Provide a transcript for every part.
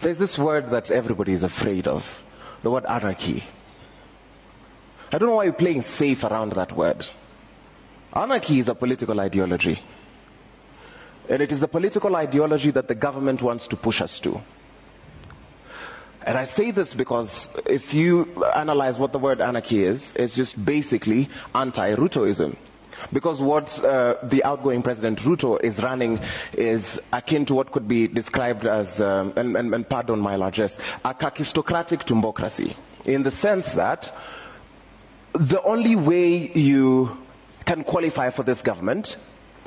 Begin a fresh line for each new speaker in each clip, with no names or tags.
There's this word that everybody is afraid of, the word anarchy. I don't know why you're playing safe around that word. Anarchy is a political ideology. And it is a political ideology that the government wants to push us to. And I say this because if you analyze what the word anarchy is, it's just basically anti-Rutoism. Because what the outgoing President Ruto is running is akin to what could be described as, and pardon my largesse, a kakistocratic tumbocracy. In the sense that the only way you can qualify for this government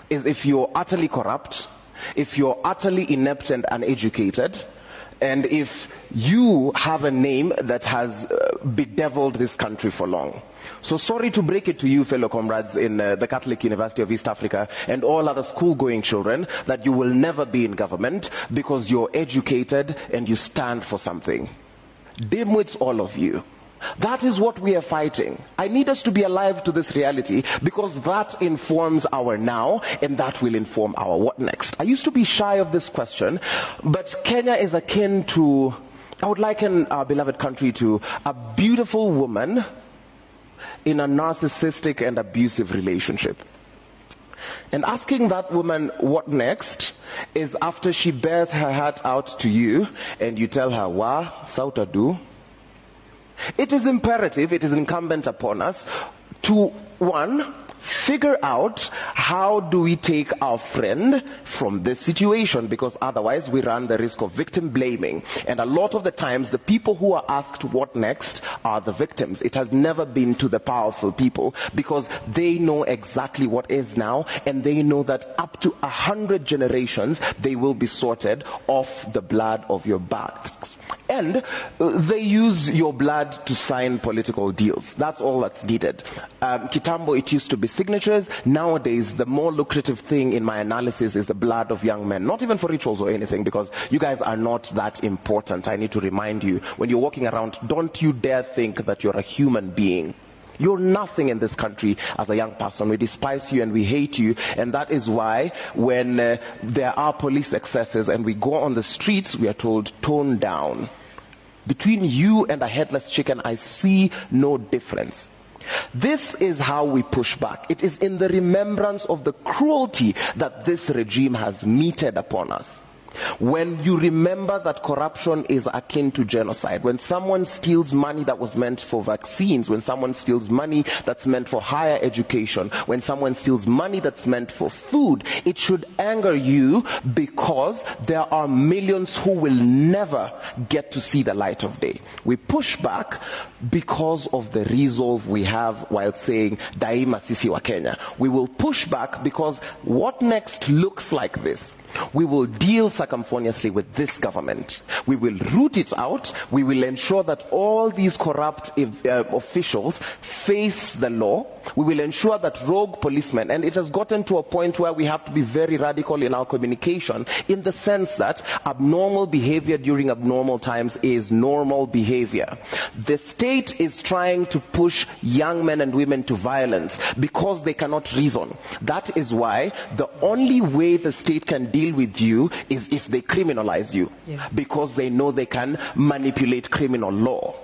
is if you're utterly corrupt, if you're utterly inept and uneducated, and if you have a name that has bedeviled this country for long. So sorry to break it to you, fellow comrades in the Catholic University of East Africa and all other school-going children, that you will never be in government because you're educated and you stand for something. Dimwits, all of you. That is what we are fighting. I need us to be alive to this reality because that informs our now and that will inform our what next. I used to be shy of this question, but Kenya is akin to, I would liken our beloved country to a beautiful woman in a narcissistic and abusive relationship. And asking that woman what next is after she bears her heart out to you and you tell her, wa, sauta do. It is imperative, it is incumbent upon us to, one, figure out how do we take our friend from this situation, because otherwise we run the risk of victim blaming. And a lot of the times the people who are asked what next are the victims. It has never been to the powerful people because they know exactly what is now, and they know that up to 100 generations they will be sorted off the blood of your backs. And they use your blood to sign political deals. That's all that's needed. Kitambo, it used to be signatures. Nowadays, the more lucrative thing in my analysis is the blood of young men. Not even for rituals or anything, because you guys are not that important. I need to remind you, when you're walking around, don't you dare think that you're a human being. You're nothing in this country as a young person. We despise you and we hate you. And that is why when there are police excesses and we go on the streets, we are told, tone down. Between you and a headless chicken, I see no difference. This is how we push back. It is in the remembrance of the cruelty that this regime has meted upon us. When you remember that corruption is akin to genocide, when someone steals money that was meant for vaccines, when someone steals money that's meant for higher education, when someone steals money that's meant for food, it should anger you because there are millions who will never get to see the light of day. We push back because of the resolve we have while saying Daima Sisi wa Kenya. We will push back because what next looks like this. We will deal circumfoniously with this government. We will root it out. We will ensure that all these corrupt officials face the law. We will ensure that rogue policemen, and it has gotten to a point where we have to be very radical in our communication, in the sense that abnormal behavior during abnormal times is normal behavior. The state is trying to push young men and women to violence because they cannot reason. That is why the only way the state can deal with you is if they criminalize you, because they know they can manipulate criminal law.